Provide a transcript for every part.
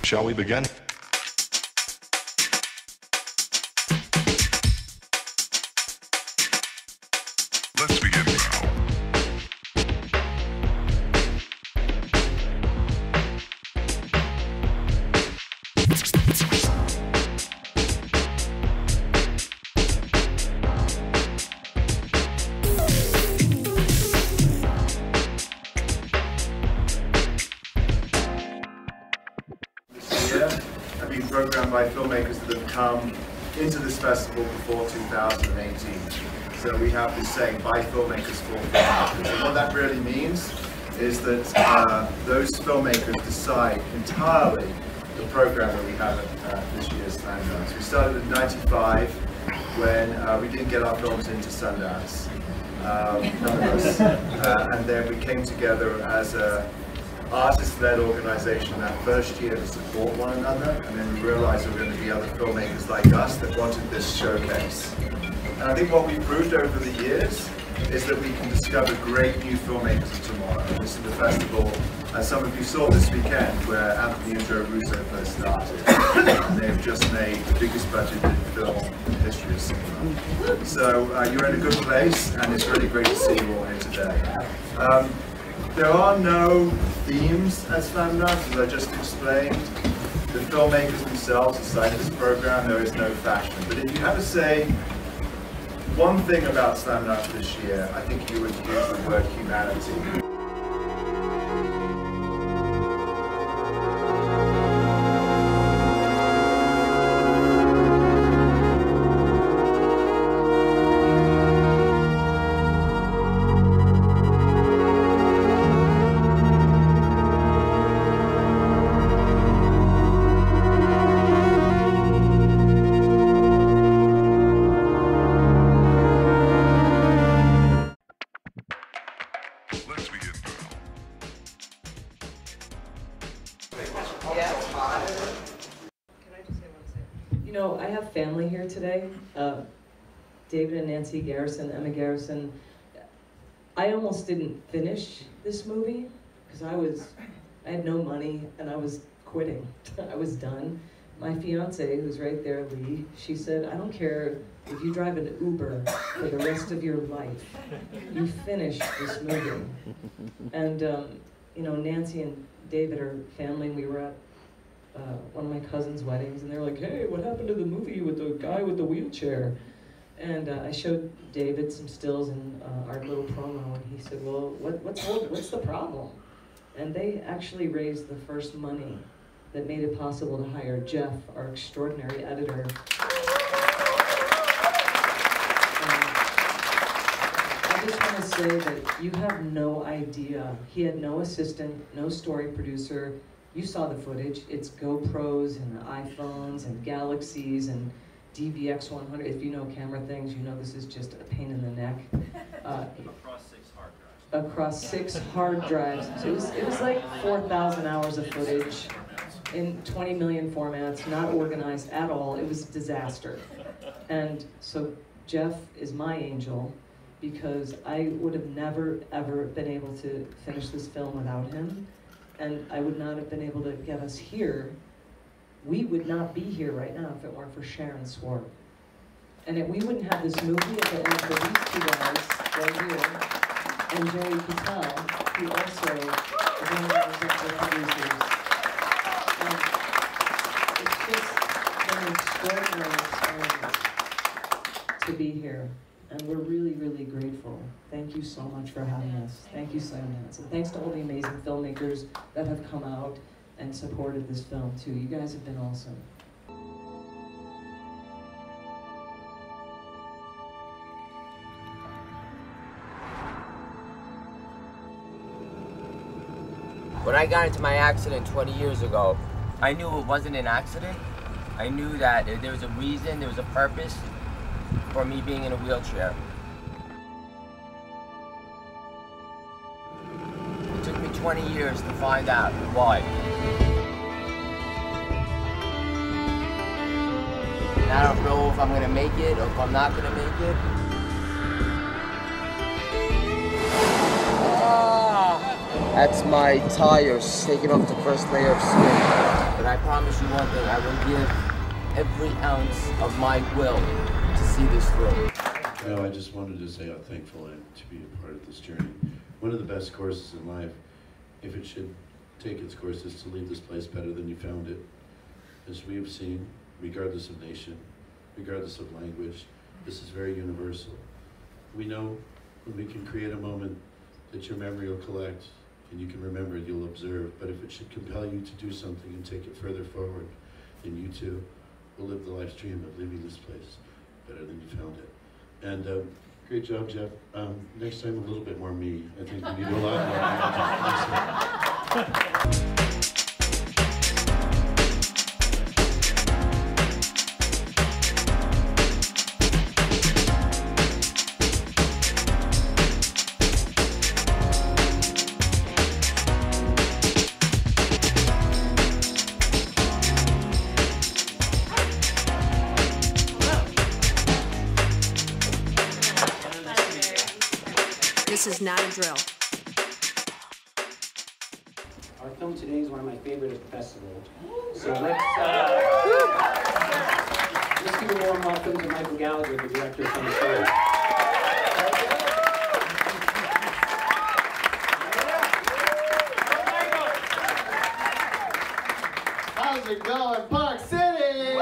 Shall we begin? Let's begin now. Have been programmed by filmmakers that have come into this festival before 2018. So we have this saying, by filmmakers for filmmakers. And what that really means is that those filmmakers decide entirely the program that we have at this year's Slamdance. We started in '95 when we didn't get our films into Sundance, none of us, and then we came together as a artist-led organization that first year to support one another, and then we realized there were going to be other filmmakers like us that wanted this showcase. And I think what we proved over the years is that we can discover great new filmmakers tomorrow. This is the festival, as some of you saw this weekend, where Anthony and Joe Russo first started. And they've just made the biggest budgeted film in the history of cinema. So you're in a good place, and it's really great to see you all here today. There are no themes at Slamdance, as I just explained. The filmmakers themselves decide this program, there is no fashion. But if you had to say one thing about Slamdance this year, I think you would use the word humanity. You know, I have family here today. David and Nancy Garrison, Emma Garrison. I almost didn't finish this movie because I had no money and I was quitting. I was done. My fiance, who's right there, Lee, she said, I don't care if you drive an Uber for the rest of your life. You finish this movie. And, you know, Nancy and David are family. We were at one of my cousin's weddings, and they were like, hey, what happened to the movie with the guy with the wheelchair? And I showed David some stills in our little promo, and he said, well, what's the problem? And they actually raised the first money that made it possible to hire Jeff, our extraordinary editor. I just want to say that you have no idea. He had no assistant, no story producer. You saw the footage. It's GoPros and iPhones and Galaxies and DVX 100. If you know camera things, you know this is just a pain in the neck. Across 6 hard drives. Across 6 hard drives. So it was like 4,000 hours of footage in 20 million formats, not organized at all. It was a disaster. And so Jeff is my angel, because I would have never, ever been able to finish this film without him. And I would not have been able to get us here. We would not be here right now if it weren't for Sharon Swart. And we wouldn't have this movie if it weren't for these 2 guys right here, and Jerry Patel, who also is one of our executive producers. And it's just an extraordinary experience to be here. And we're really, really grateful. Thank you so much for having us. Thank you, Slamdance. And thanks to all the amazing filmmakers that have come out and supported this film, too. You guys have been awesome. When I got into my accident 20 years ago, I knew it wasn't an accident. I knew that there was a reason, there was a purpose for me being in a wheelchair. It took me 20 years to find out why. And I don't know if I'm gonna make it or if I'm not gonna make it. That's my tires taking off the first layer of skin. But I promise you one thing, I will give every ounce of my will to see this through. No, I just wanted to say how thankful I am to be a part of this journey. One of the best courses in life, if it should take its course, is to leave this place better than you found it. As we have seen, regardless of nation, regardless of language, this is very universal. We know when we can create a moment that your memory will collect, and you can remember it, you'll observe. But if it should compel you to do something and take it further forward, then you too will live the life dream of leaving this place better than you found it. And great job, Jeff. Next time a little bit more me. I think we need a lot more. This is not a drill. Our film today is one of my favorite at the festival. So let's give a warm welcome to Michael Gallagher, the director from the show. How's it going, Park City?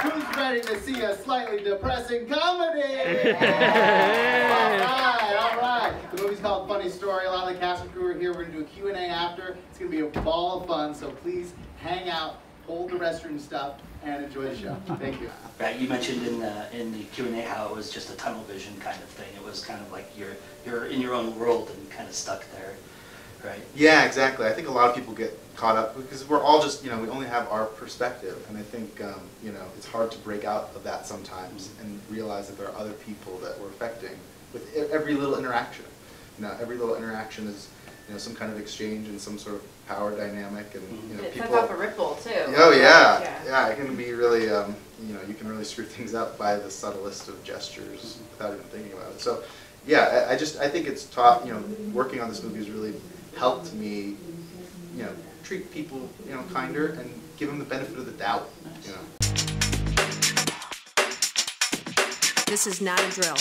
Who's ready to see a slightly depressing comedy? All right. The movie's called Funny Story. A lot of the cast and crew are here. We're going to do a Q&A after. It's going to be a ball of fun, so please hang out, hold the restroom stuff, and enjoy the show. Thank you. Right, you mentioned in the Q&A how it was just a tunnel vision kind of thing. It was kind of like you're in your own world and kind of stuck there, right? Yeah, exactly. I think a lot of people get caught up because we're all just, we only have our perspective, and I think, it's hard to break out of that sometimes and realize that there are other people that we're affecting with every little interaction. Every little interaction is, some kind of exchange and some sort of power dynamic, and it people. sets off a ripple too. Oh yeah, it can be really, you can really screw things up by the subtlest of gestures without even thinking about it. So, yeah, I think it's taught. Working on this movie has really helped me, treat people, kinder and give them the benefit of the doubt. This is not a drill.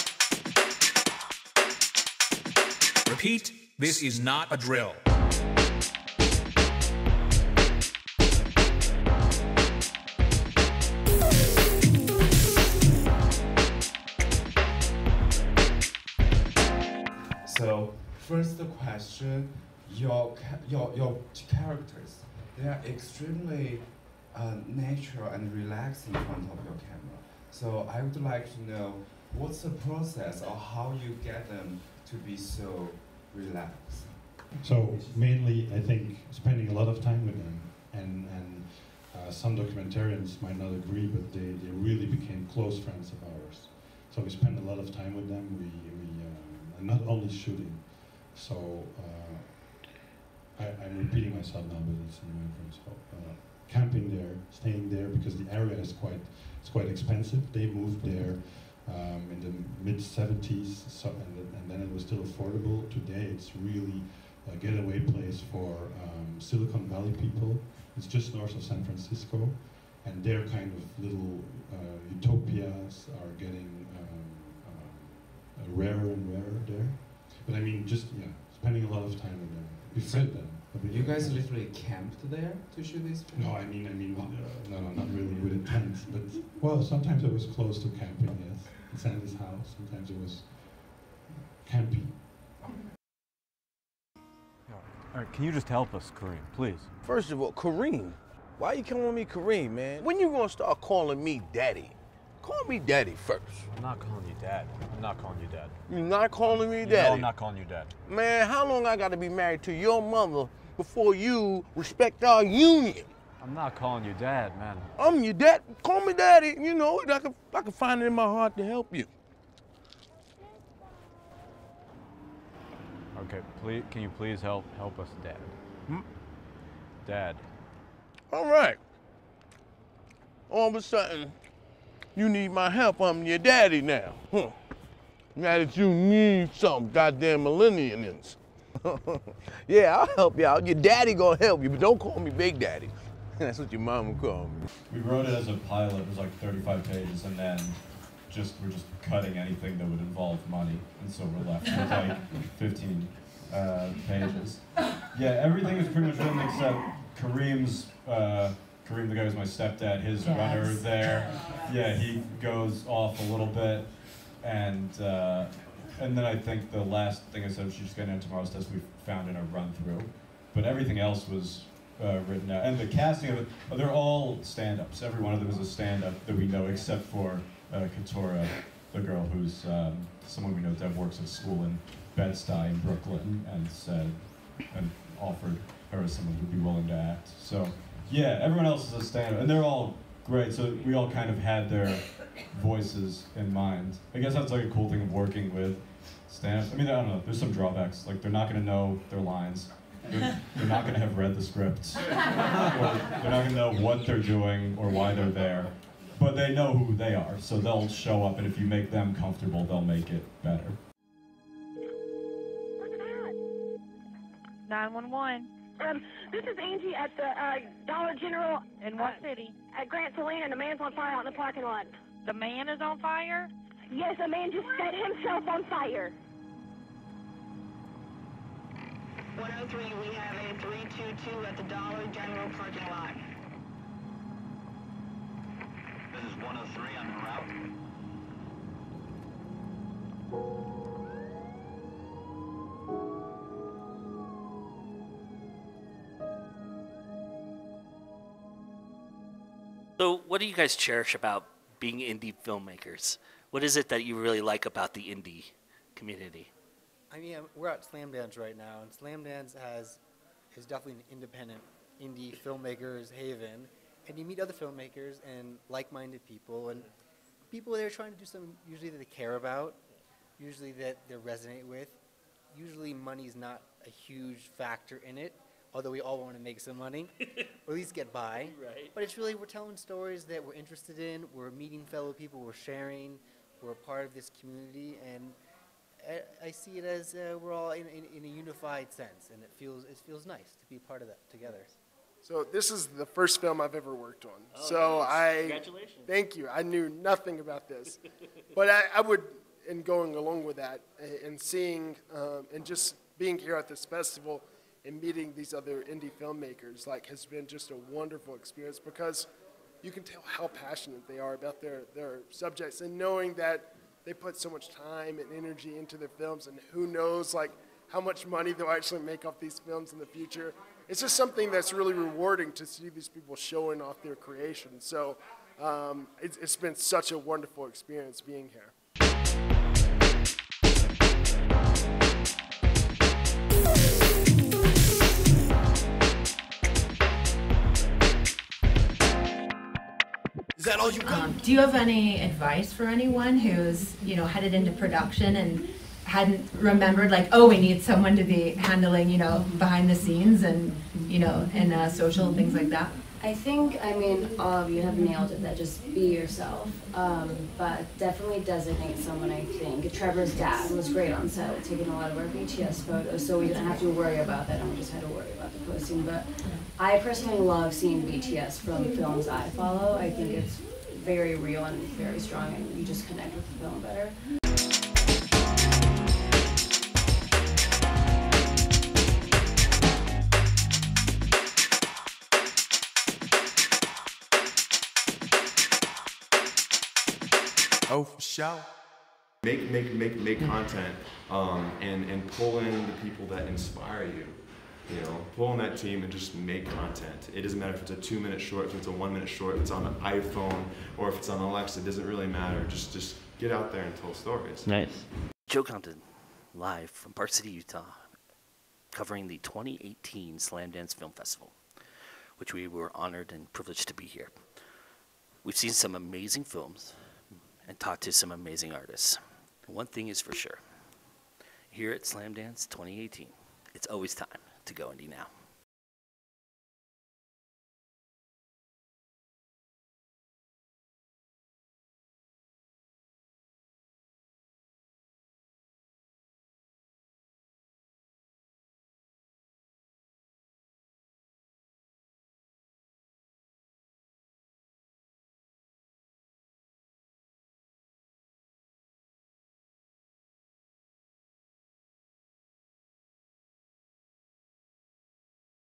Repeat, this is not a drill. So, first question, your characters, they are extremely natural and relaxed in front of your camera. So I would like to know what's the process or how you get them to be so relaxed. So mainly, I think, spending a lot of time with them, and some documentarians might not agree, but they really became close friends of ours. So we spend a lot of time with them. We and not only shooting. So I'm repeating myself now, but it's in my friends. So camping there, staying there, because the area is quite expensive. They moved there in the mid-70s, so, and then it was still affordable. Today it's really a getaway place for Silicon Valley people. It's just north of San Francisco, and their kind of little utopias are getting rarer and rarer there. But I mean, just spending a lot of time with them. We fed them. You guys literally camped there to shoot this film? No, I mean, no, not really with a tent, but well, sometimes it was close to camping. Yes, in Sandy's house. Sometimes it was camping. All right, can you just help us, Kareem, please? First of all, Kareem, why are you calling me Kareem, man? When you gonna start calling me Daddy? Call me Daddy first. I'm not calling you Dad. I'm not calling you Dad. You're not calling me Daddy? No, I'm not calling you Dad. Man, how long I gotta be married to your mother before you respect our union? I'm not calling you Dad, man. I'm your dad. Call me Daddy. You know, I can find it in my heart to help you. Okay, please, can you please help us, Dad? Dad. All right. All of a sudden, you need my help. I'm your daddy now. Huh. Now that you need some goddamn millennials. Yeah, I'll help you out. Your daddy gonna help you, but don't call me Big Daddy. That's what your mom would call me. We wrote it as a pilot. It was like 35 pages, and then we're just cutting anything that would involve money, and so we're left with like 15 pages. Yeah, everything is pretty much written except Kareem, the guy who's my stepdad, his runner there. Yeah, he goes off a little bit, and then I think the last thing I said, she's getting in tomorrow's test, we found in a run through, but everything else was written out. And the casting of it, they're all stand-ups. Every one of them is a stand-up that we know, except for Katora, the girl who's someone we know that works at school in Bed-Stuy in Brooklyn, and offered her as someone who'd be willing to act. So yeah, everyone else is a stand-up, and they're all great. So we all kind of had their voices in mind. I guess that's like a cool thing of working with stand-ups. I mean, I don't know. There's some drawbacks. Like they're not going to know their lines. They're not going to have read the scripts. Or they're not going to know what they're doing or why they're there. But they know who they are, so they'll show up, and if you make them comfortable, they'll make it better. 911. This is Angie at the Dollar General. In what city? At Grant Saline, and the man's on fire out in the parking lot. The man is on fire? Yes, a man just set himself on fire. 103, we have a 322 at the Dollar General parking lot. This is 103 on the route. So what do you guys cherish about being indie filmmakers? What is it that you really like about the indie community? I mean, we're at Slamdance right now, and Slamdance is definitely an independent indie filmmakers haven, and you meet other filmmakers and like-minded people, and people that are trying to do something usually that they care about, usually that they resonate with. Usually money's not a huge factor in it, although we all want to make some money, or at least get by. Right. But it's really, we're telling stories that we're interested in, we're meeting fellow people, we're sharing, we're a part of this community, and I see it as we're all in a unified sense, and it feels nice to be part of that together. So this is the first film I've ever worked on. Oh, so nice. Congratulations. Thank you. I knew nothing about this, but I would, in going along with that, and seeing and just being here at this festival and meeting these other indie filmmakers, like, has been just a wonderful experience, because you can tell how passionate they are about their subjects, and knowing that they put so much time and energy into their films, and who knows, like, how much money they'll actually make off these films in the future. It's just something that's really rewarding to see these people showing off their creations. So it's been such a wonderful experience being here. Is that all you got? Do you have any advice for anyone who's, headed into production and hadn't remembered, like, oh, we need someone to be handling, behind the scenes and, and social and things like that? I think, all of you have nailed it, that just be yourself, but definitely designate someone. I think Trevor's dad was great on set, taking a lot of our BTS photos, so we didn't have to worry about that, and we just had to worry about the posting. But I personally love seeing BTS from films I follow. I think it's very real and very strong, and you just connect with the film better. Oh, for sure. Make content, and pull in the people that inspire you. Pull on that team and just make content. It doesn't matter if it's a 2-minute short, if it's a 1-minute short, if it's on an iPhone, or if it's on Alexa. It doesn't really matter. Just get out there and tell stories. Nice. Joe Compton, live from Park City, Utah, covering the 2018 Slamdance Film Festival, which we were honored and privileged to be here. We've seen some amazing films and talked to some amazing artists. One thing is for sure, here at Slamdance 2018, it's always time to go indie now.